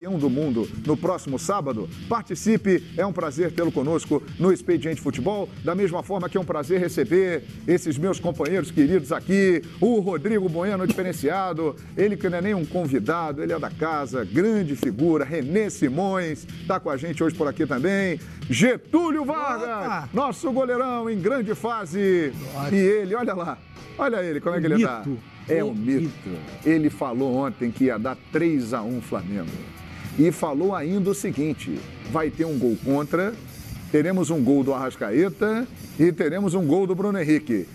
do mundo no próximo sábado? Participe, é um prazer tê-lo conosco no Expediente Futebol, da mesma forma que é um prazer receber esses meus companheiros queridos aqui, o Rodrigo Bueno diferenciado, ele que não é nem um convidado, ele é da casa, grande figura, Renê Simões, está com a gente hoje por aqui também, Getúlio Vargas, nosso goleirão em grande fase, e ele, olha lá, olha ele, como é que ele tá? É um mito. Ele falou ontem que ia dar 3-1 Flamengo. E falou ainda o seguinte, vai ter um gol contra, teremos um gol do Arrascaeta e teremos um gol do Bruno Henrique.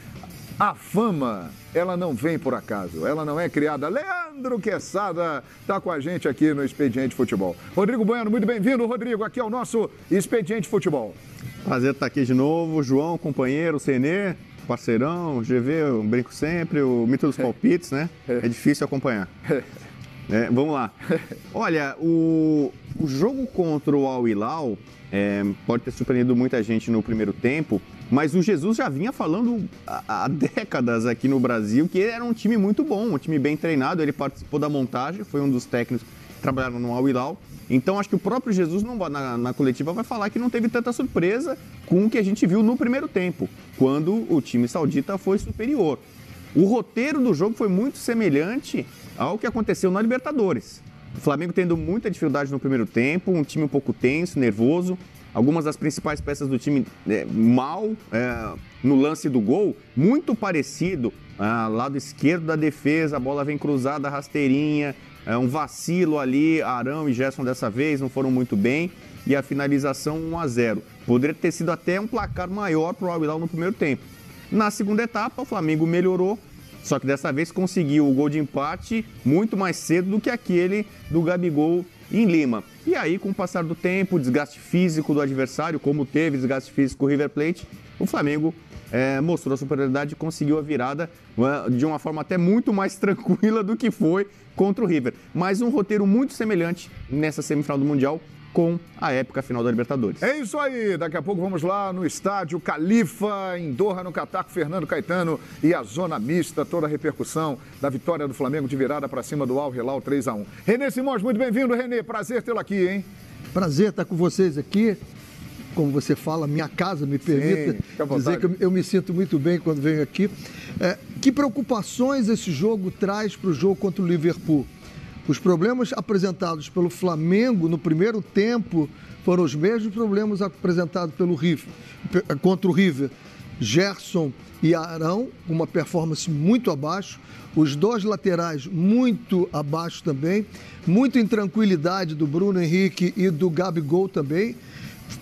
A fama, ela não vem por acaso, ela não é criada. Leandro Quesada está com a gente aqui no Expediente Futebol. Rodrigo Bueno, muito bem-vindo, Rodrigo, aqui é o nosso Expediente Futebol. Prazer estar aqui de novo, João, companheiro, Senê, parceirão, GV, eu brinco sempre, o mito dos palpites, né? É difícil acompanhar. Vamos lá. Olha, o jogo contra o Al Hilal pode ter surpreendido muita gente no primeiro tempo, mas o Jesus já vinha falando há décadas aqui no Brasil que ele era um time muito bom, um time bem treinado, ele participou da montagem, foi um dos técnicos que trabalharam no Al Hilal. Então, acho que o próprio Jesus na coletiva vai falar que não teve tanta surpresa com o que a gente viu no primeiro tempo, quando o time saudita foi superior. O roteiro do jogo foi muito semelhante ao que aconteceu na Libertadores. O Flamengo tendo muita dificuldade no primeiro tempo, um time um pouco tenso, nervoso. Algumas das principais peças do time mal no lance do gol, muito parecido, lado esquerdo da defesa, a bola vem cruzada, rasteirinha, um vacilo ali, Arão e Gerson dessa vez não foram muito bem, e a finalização 1-0. Poderia ter sido até um placar maior para o Al Hilal no primeiro tempo. Na segunda etapa, o Flamengo melhorou, só que dessa vez conseguiu o gol de empate muito mais cedo do que aquele do Gabigol em Lima. E aí, com o passar do tempo, o desgaste físico do adversário, como teve desgaste físico o River Plate, o Flamengo mostrou a superioridade e conseguiu a virada de uma forma até muito mais tranquila do que foi contra o River. Mas um roteiro muito semelhante nessa semifinal do Mundial, com a épica final da Libertadores. É isso aí, daqui a pouco vamos lá no estádio Califa, em Doha, no Catar, com Fernando Caetano e a zona mista, toda a repercussão da vitória do Flamengo de virada para cima do Al Hilal 3-1. Renê Simões, muito bem-vindo, Renê, prazer tê-lo aqui, hein? Prazer estar com vocês aqui, como você fala, minha casa, me permita dizer que eu me sinto muito bem quando venho aqui. Que preocupações esse jogo traz para o jogo contra o Liverpool? Os problemas apresentados pelo Flamengo no primeiro tempo foram os mesmos problemas apresentados contra o River. Gerson e Arão, uma performance muito abaixo. Os dois laterais muito abaixo também. Muita intranquilidade do Bruno Henrique e do Gabigol também.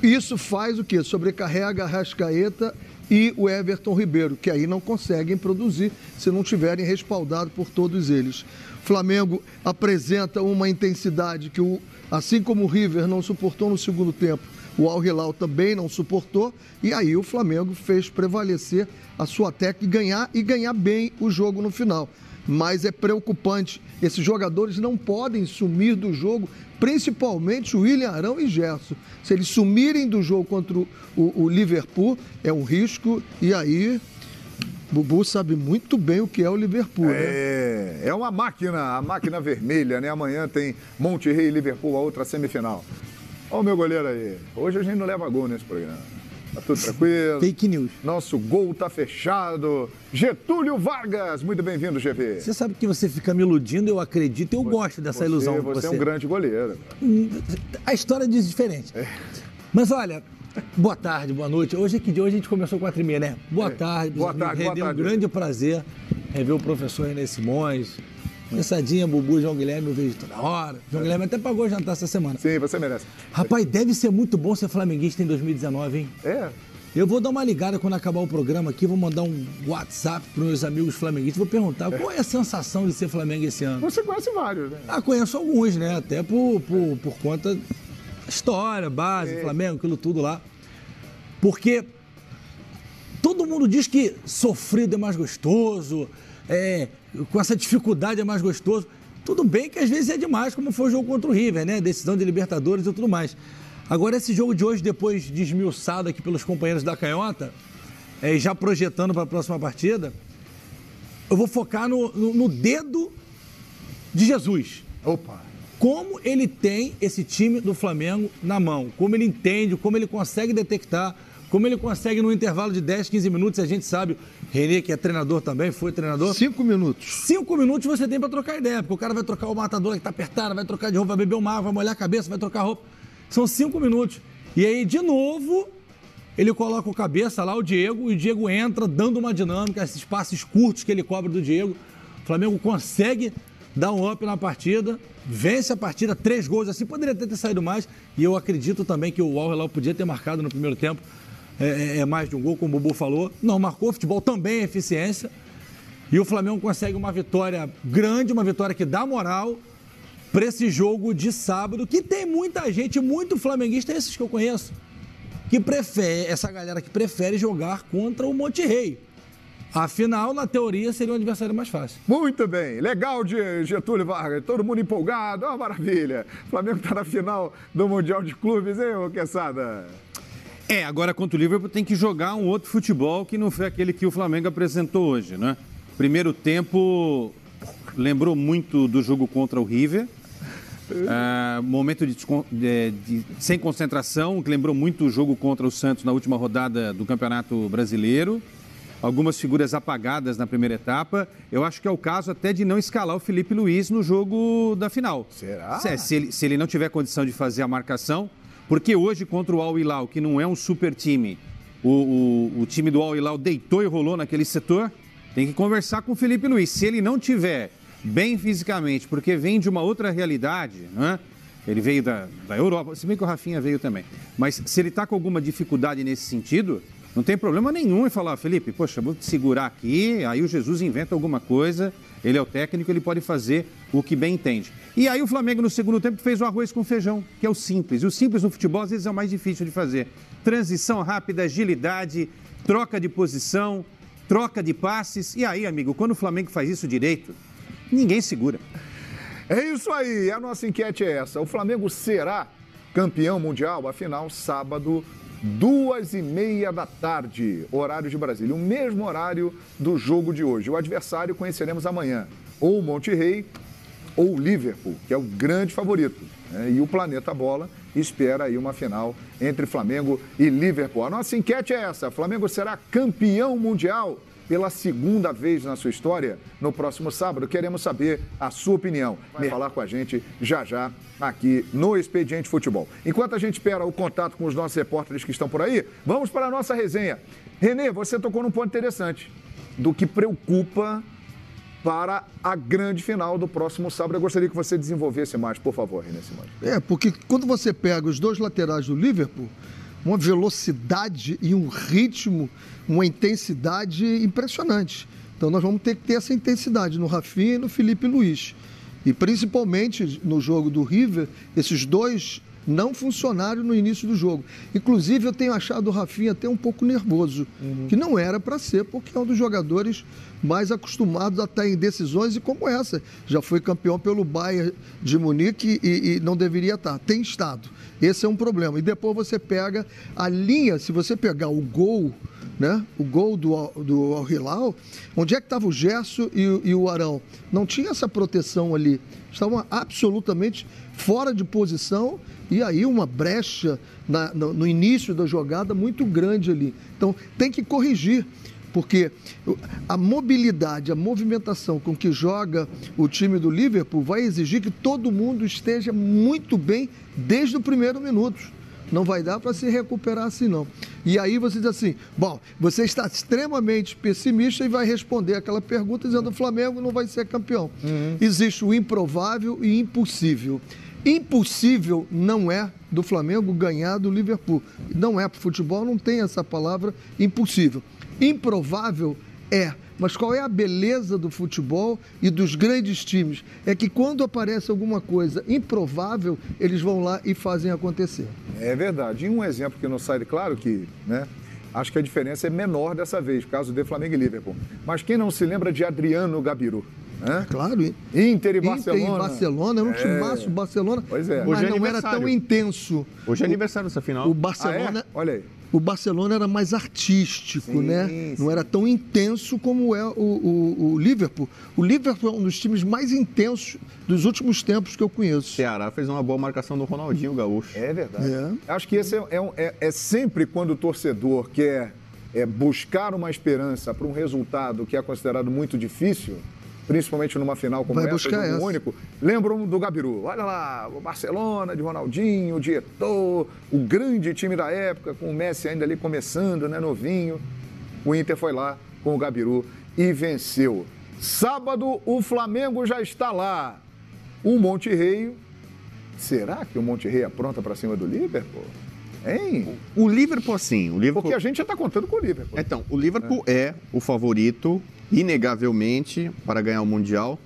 Isso faz o quê? Sobrecarrega a Arrascaeta e o Everton Ribeiro, que aí não conseguem produzir se não tiverem respaldado por todos eles. O Flamengo apresenta uma intensidade que, assim como o River não suportou no segundo tempo, o Al Hilal também não suportou, e aí o Flamengo fez prevalecer a sua técnica e ganhar bem o jogo no final. Mas é preocupante, esses jogadores não podem sumir do jogo, principalmente o William Arão e Gerson. Se eles sumirem do jogo contra o Liverpool, é um risco, e aí Bubu sabe muito bem o que é o Liverpool, né? É uma máquina, a máquina vermelha, né? Amanhã tem Monterrey e Liverpool, a outra semifinal. Olha o meu goleiro aí. Hoje a gente não leva gol nesse programa. Tá tudo tranquilo. Fake news. Nosso gol tá fechado. Getúlio Vargas, muito bem-vindo, GV. Você sabe que você fica me iludindo, eu acredito, eu gosto dessa ilusão. Você é um grande goleiro. A história diz diferente. Mas olha, boa tarde, boa noite. Hoje é que dia? Hoje a gente começou 4h30, né? Boa tarde. Boa tarde, boa tarde. Um grande prazer rever o professor Renê Simões. Pensadinha, Bubu, João Guilherme, eu vejo toda hora. João Guilherme até pagou jantar essa semana. Sim, você merece. Rapaz, deve ser muito bom ser flamenguista em 2019, hein? Eu vou dar uma ligada quando acabar o programa aqui, vou mandar um WhatsApp para os meus amigos flamenguistas, vou perguntar qual é a sensação de ser Flamengo esse ano. Você conhece vários, né? Conheço alguns, né? Até por conta da história, base, Flamengo, aquilo tudo lá. Porque todo mundo diz que sofrido é mais gostoso, com essa dificuldade é mais gostoso. Tudo bem que às vezes é demais, como foi o jogo contra o River, né? Decisão de Libertadores e tudo mais. Agora, esse jogo de hoje, depois de esmiuçado aqui pelos companheiros da Canhota, já projetando para a próxima partida, eu vou focar no dedo de Jesus. Opa! como ele tem esse time do Flamengo na mão, como ele entende, como ele consegue detectar, como ele consegue no intervalo de 10, 15 minutos, a gente sabe, Renê, que é treinador também, foi treinador. 5 minutos. 5 minutos você tem para trocar ideia, porque o cara vai trocar o matador que tá apertado, vai trocar de roupa, vai beber uma água, vai molhar a cabeça, vai trocar roupa. São 5 minutos. E aí, de novo, ele coloca o cabeça lá, o Diego, e o Diego entra dando uma dinâmica, esses passes curtos que ele cobra do Diego. O Flamengo consegue dar um up na partida, vence a partida, 3 gols assim, poderia ter saído mais, e eu acredito também que o Al Hilal podia ter marcado no primeiro tempo mais de um gol, como o Bubu falou. Não marcou, futebol também é eficiência, e o Flamengo consegue uma vitória grande, uma vitória que dá moral para esse jogo de sábado, que tem muita gente, muito flamenguista, esses que eu conheço, que prefere, essa galera que prefere jogar contra o Monterrey. Afinal, na teoria, seria um adversário mais fácil. Muito bem. Legal de Getúlio Vargas. Todo mundo empolgado. Uma maravilha. O Flamengo está na final do Mundial de Clubes, hein, ô Quesada? Agora contra o Liverpool tem que jogar um outro futebol que não foi aquele que o Flamengo apresentou hoje, né? Primeiro tempo lembrou muito do jogo contra o River. Momento sem concentração, que lembrou muito o jogo contra o Santos na última rodada do Campeonato Brasileiro. Algumas figuras apagadas na primeira etapa. Eu acho que é o caso até de não escalar o Felipe Luiz no jogo da final. Será? Se ele não tiver condição de fazer a marcação, porque hoje contra o Al Hilal, que não é um super time, o time do Al Hilal deitou e rolou naquele setor, tem que conversar com o Felipe Luiz. Se ele não tiver bem fisicamente, porque vem de uma outra realidade, né? Ele veio da Europa, se bem que o Rafinha veio também. Mas se ele está com alguma dificuldade nesse sentido, não tem problema nenhum em falar, Felipe, poxa, vou te segurar aqui, aí o Jesus inventa alguma coisa, ele é o técnico, ele pode fazer o que bem entende. E aí o Flamengo no segundo tempo fez o arroz com feijão, que é o simples. E o simples no futebol às vezes é o mais difícil de fazer. Transição rápida, agilidade, troca de posição, troca de passes. E aí, amigo, quando o Flamengo faz isso direito, ninguém segura. É isso aí, a nossa enquete é essa. O Flamengo será campeão mundial? Afinal, sábado, 2h30 da tarde, horário de Brasília. O mesmo horário do jogo de hoje. O adversário conheceremos amanhã. Ou o Monterrey ou o Liverpool, que é o grande favorito. E o Planeta Bola espera aí uma final entre Flamengo e Liverpool. A nossa enquete é essa. Flamengo será campeão mundial pela segunda vez na sua história no próximo sábado. Queremos saber a sua opinião. Vai falar com a gente já aqui no Expediente Futebol. Enquanto a gente espera o contato com os nossos repórteres que estão por aí, vamos para a nossa resenha. Renê, você tocou num ponto interessante do que preocupa para a grande final do próximo sábado. Eu gostaria que você desenvolvesse mais, por favor, Renê Simões. Porque quando você pega os dois laterais do Liverpool, uma velocidade e um ritmo, uma intensidade impressionante. Então nós vamos ter que ter essa intensidade no Rafinha e no Felipe Luiz. E principalmente no jogo do River, esses dois não funcionaram no início do jogo. Inclusive eu tenho achado o Rafinha até um pouco nervoso, que não era para ser, porque é um dos jogadores mais acostumados a estar em decisões e como essa. Já foi campeão pelo Bayern de Munique e não deveria estar. Tem estado. Esse é um problema. E depois você pega a linha, se você pegar o gol, né? O gol do Al Hilal, onde é que estava o Gerson e o Arão? Não tinha essa proteção ali. Estavam absolutamente fora de posição e aí uma brecha no início da jogada muito grande ali. Então tem que corrigir, porque a mobilidade, a movimentação com que joga o time do Liverpool vai exigir que todo mundo esteja muito bem desde o primeiro minuto. Não vai dar para se recuperar assim, não. E aí você diz assim, bom, você está extremamente pessimista e vai responder aquela pergunta dizendo que o Flamengo não vai ser campeão. Existe o improvável e impossível. Impossível não é do Flamengo ganhar do Liverpool. Não é, para o futebol não tem essa palavra impossível. Improvável é. Mas qual é a beleza do futebol e dos grandes times? É que quando aparece alguma coisa improvável, eles vão lá e fazem acontecer. É verdade. E um exemplo que não sai de claro que, né? Acho que a diferença é menor dessa vez, caso de Flamengo e Liverpool. Mas quem não se lembra de Adriano Gabiru? Claro. Inter e Barcelona. Inter e Barcelona, era um timaço Barcelona. Pois é. Mas Hoje é não era tão intenso. Hoje é aniversário dessa final. O Barcelona... Olha aí. o Barcelona era mais artístico, né? Não era tão intenso como é o Liverpool. O Liverpool é um dos times mais intensos dos últimos tempos que eu conheço. O Ceará fez uma boa marcação do Ronaldinho Gaúcho. É verdade. Acho que esse é sempre quando o torcedor quer buscar uma esperança para um resultado que é considerado muito difícil, principalmente numa final como essa, jogo único. Lembram do Gabiru. Olha lá, o Barcelona de Ronaldinho, de Eto'o, o grande time da época, com o Messi ainda ali começando, né, novinho. O Inter foi lá com o Gabiru e venceu. Sábado, o Flamengo já está lá. O Monterrey, será que o Monterrey apronta para cima do Liverpool? Hein? O Liverpool, sim. Porque a gente já está contando com o Liverpool. Então, o Liverpool é o favorito, inegavelmente, para ganhar o Mundial.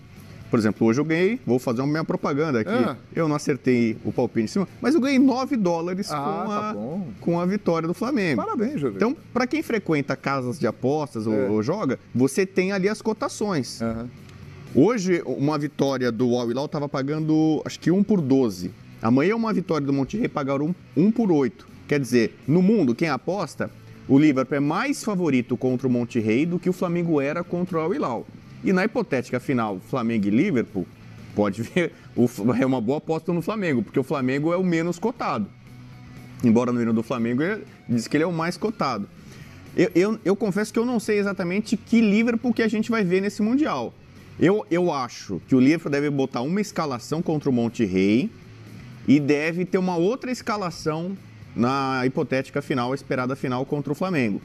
Por exemplo, hoje eu ganhei, vou fazer uma minha propaganda aqui. Eu não acertei o palpite em cima, mas eu ganhei $9 com a vitória do Flamengo. Parabéns, Jovem. Então, para quem frequenta casas de apostas ou joga, você tem ali as cotações. Hoje, uma vitória do Al Hilal estava pagando, acho que 1 por 12. Amanhã, uma vitória do Monterrey pagaram 1 por 8. Quer dizer, no mundo, quem aposta, o Liverpool é mais favorito contra o Monterrey do que o Flamengo era contra o Al Hilal. E na hipotética final, Flamengo e Liverpool, pode ver, é uma boa aposta no Flamengo, porque o Flamengo é o menos cotado. Embora no hino do Flamengo diz que ele é o mais cotado. Eu confesso que eu não sei exatamente que Liverpool que a gente vai ver nesse Mundial. Eu acho que o Liverpool deve botar uma escalação contra o Monterrey e deve ter uma outra escalação na hipotética final, a esperada final contra o Flamengo.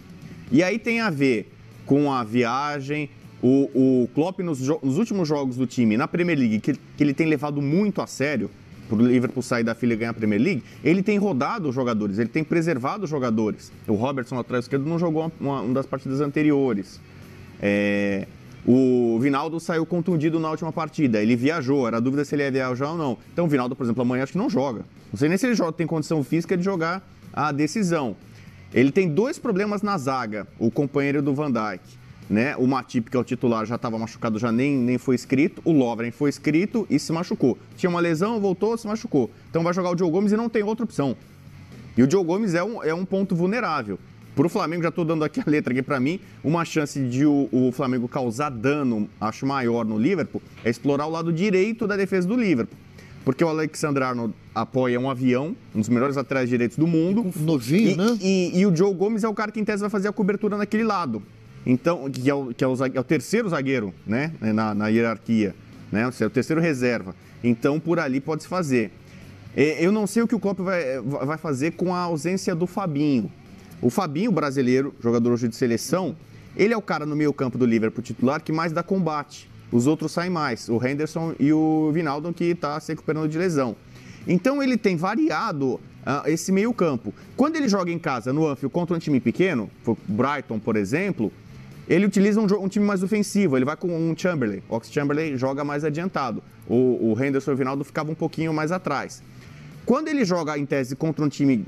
E aí tem a ver com a viagem, o Klopp nos últimos jogos do time na Premier League, que ele tem levado muito a sério, para o Liverpool sair da fila e ganhar a Premier League, ele tem rodado os jogadores, ele tem preservado os jogadores. O Robertson, lateral esquerdo, não jogou uma das partidas anteriores. O Vinaldo saiu contundido na última partida, ele viajou, era dúvida se ele ia viajar ou não. Então o Vinaldo, por exemplo, amanhã acho que não joga. Não sei nem se ele tem condição física de jogar a decisão. Ele tem 2 problemas na zaga, o companheiro do Van Dijk. Né? O Matip, que é o titular, já estava machucado, já nem foi inscrito. O Lovren foi inscrito e se machucou. Tinha uma lesão, voltou, se machucou. Então vai jogar o Diogo Gomes e não tem outra opção. E o Diogo Gomes é um ponto vulnerável. Para o Flamengo, já estou dando aqui a letra aqui para mim, uma chance de o Flamengo causar dano, acho maior no Liverpool, é explorar o lado direito da defesa do Liverpool. Porque o Alexander-Arnold apoia um avião, um dos melhores laterais direitos do mundo. Novinho, né? E o Diogo Gomes é o cara que, em tese, vai fazer a cobertura naquele lado. Então, que é o terceiro zagueiro, né? Na hierarquia. Né? É o terceiro reserva. Então, por ali pode-se fazer. Eu não sei o que o Klopp vai fazer com a ausência do Fabinho. O Fabinho, brasileiro, jogador hoje de seleção, ele é o cara no meio-campo do Liverpool titular que mais dá combate. Os outros saem mais, o Henderson e o Wijnaldum, que está se recuperando de lesão. Então ele tem variado esse meio-campo. Quando ele joga em casa, no Anfield, contra um time pequeno, o Brighton, por exemplo, ele utiliza um time mais ofensivo, ele vai com um Chamberlain. O Oxlade-Chamberlain joga mais adiantado. O Henderson e o Wijnaldum ficavam um pouquinho mais atrás. Quando ele joga, em tese, contra um time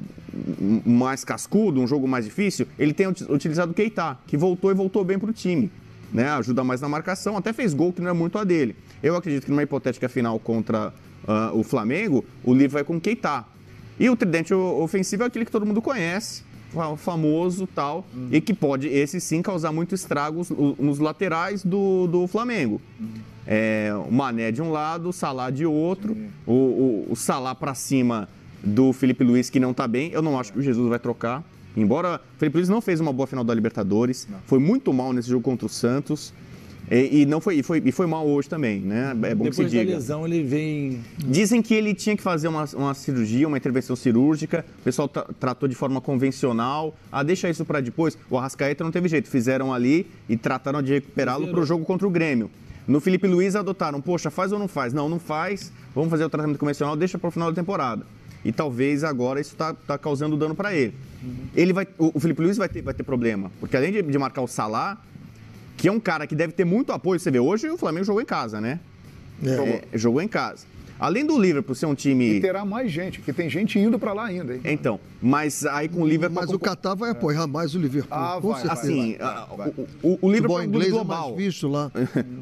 mais cascudo, um jogo mais difícil, ele tem utilizado o Keita, que voltou bem para o time. Né? Ajuda mais na marcação, até fez gol, que não é muito a dele. Eu acredito que numa hipotética final contra o Flamengo, o Liverpool vai com o Keita. E o tridente ofensivo é aquele que todo mundo conhece, o famoso tal, e que pode, esse sim, causar muito estragos nos laterais do Flamengo. O Mané de um lado, o Salah de outro, o Salah para cima do Felipe Luiz, que não está bem. Eu não acho que o Jesus vai trocar. Embora o Felipe Luiz não fez uma boa final da Libertadores, foi muito mal nesse jogo contra o Santos. E foi mal hoje também, né? É bom que se diga. Depois da lesão, ele vem... Dizem que ele tinha que fazer uma cirurgia, uma intervenção cirúrgica. O pessoal tratou de forma convencional. Deixa isso para depois. O Arrascaeta não teve jeito. Fizeram ali e trataram de recuperá-lo para o jogo contra o Grêmio. No Felipe Luiz adotaram, poxa, faz ou não faz? Não faz. Vamos fazer o tratamento convencional, deixa para o final da temporada. E talvez agora isso está causando dano para ele. O Felipe Luiz vai ter problema. Porque além de marcar o Salah, que é um cara que deve ter muito apoio. Você vê, hoje o Flamengo jogou em casa, né? Jogou em casa. além do Liverpool ser um time... E terá mais gente, porque tem gente indo para lá ainda, hein? Então, mas aí com o Liverpool... Mas o Qatar vai apoiar mais o Liverpool, com certeza. Assim, o Liverpool é um clube global. É mais visto lá.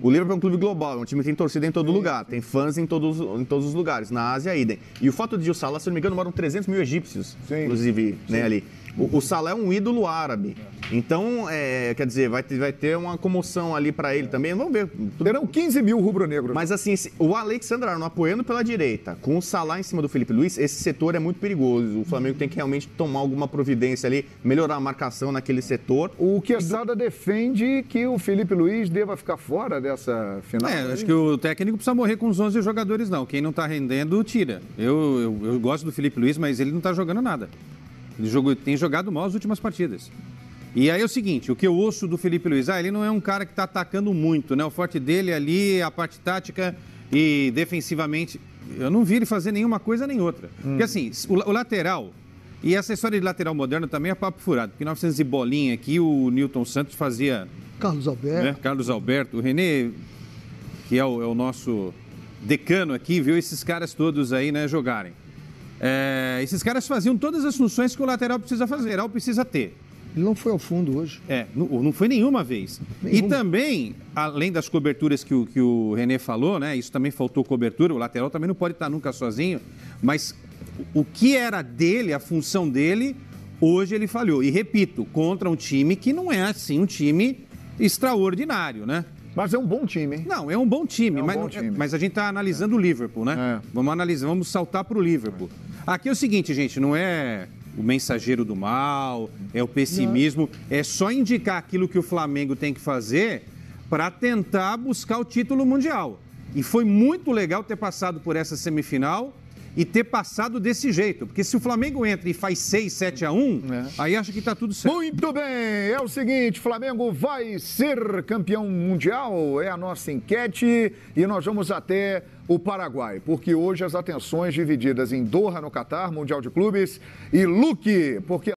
O Liverpool é um clube global, é um time que tem torcida em todo lugar, tem fãs em todos os lugares, na Ásia, idem. E o fato de o Salah, se não me engano, moram 300 mil egípcios, inclusive, né, ali. O Salah é um ídolo árabe. Então, quer dizer, vai ter uma comoção ali para ele também. Vamos ver. Terão 15 mil rubro-negros. Mas assim, o Alexandre Arnold apoiando pela direita, com o Salah em cima do Felipe Luiz, esse setor é muito perigoso. O Flamengo tem que realmente tomar alguma providência ali, melhorar a marcação naquele setor. O Quesada defende que o Felipe Luiz deva ficar fora dessa final. Acho que o técnico precisa morrer com os 11 jogadores, não. Quem não está rendendo, tira. Eu gosto do Felipe Luiz, mas ele não está jogando nada. Ele tem jogado mal as últimas partidas. E aí é o seguinte, o que eu ouço do Felipe Luiz, ele não é um cara que está atacando muito, né? O forte dele ali é a parte tática e defensivamente, eu não vi ele fazer nenhuma coisa nem outra. Porque assim, o lateral, e essa história de lateral moderno também é papo furado, porque 900 e bolinha aqui, o Newton Santos fazia... Carlos Alberto. Né? Carlos Alberto, o René, que é o nosso decano aqui, viu esses caras todos aí, né, jogarem. Esses caras faziam todas as funções que o lateral precisa fazer, o lateral precisa ter. Ele não foi ao fundo hoje. Não foi nenhuma vez. E também, além das coberturas que o René falou, né? Isso também faltou cobertura, o lateral também não pode estar nunca sozinho, mas o que era dele, a função dele, hoje ele falhou. E repito, contra um time que não é assim um time extraordinário, né? Mas é um bom time, hein? Não, é um bom time, mas a gente está analisando o Liverpool, né? Vamos saltar para o Liverpool. Aqui é o seguinte, gente, não é o mensageiro do mal, é o pessimismo, é só indicar aquilo que o Flamengo tem que fazer para tentar buscar o título mundial. E foi muito legal ter passado por essa semifinal e ter passado desse jeito. Porque se o Flamengo entra e faz 6-7-1, aí acha que está tudo certo. Muito bem, é o seguinte, Flamengo vai ser campeão mundial, é a nossa enquete, e nós vamos até o Paraguai, porque hoje as atenções divididas em Doha, no Catar, Mundial de Clubes, e Luque, porque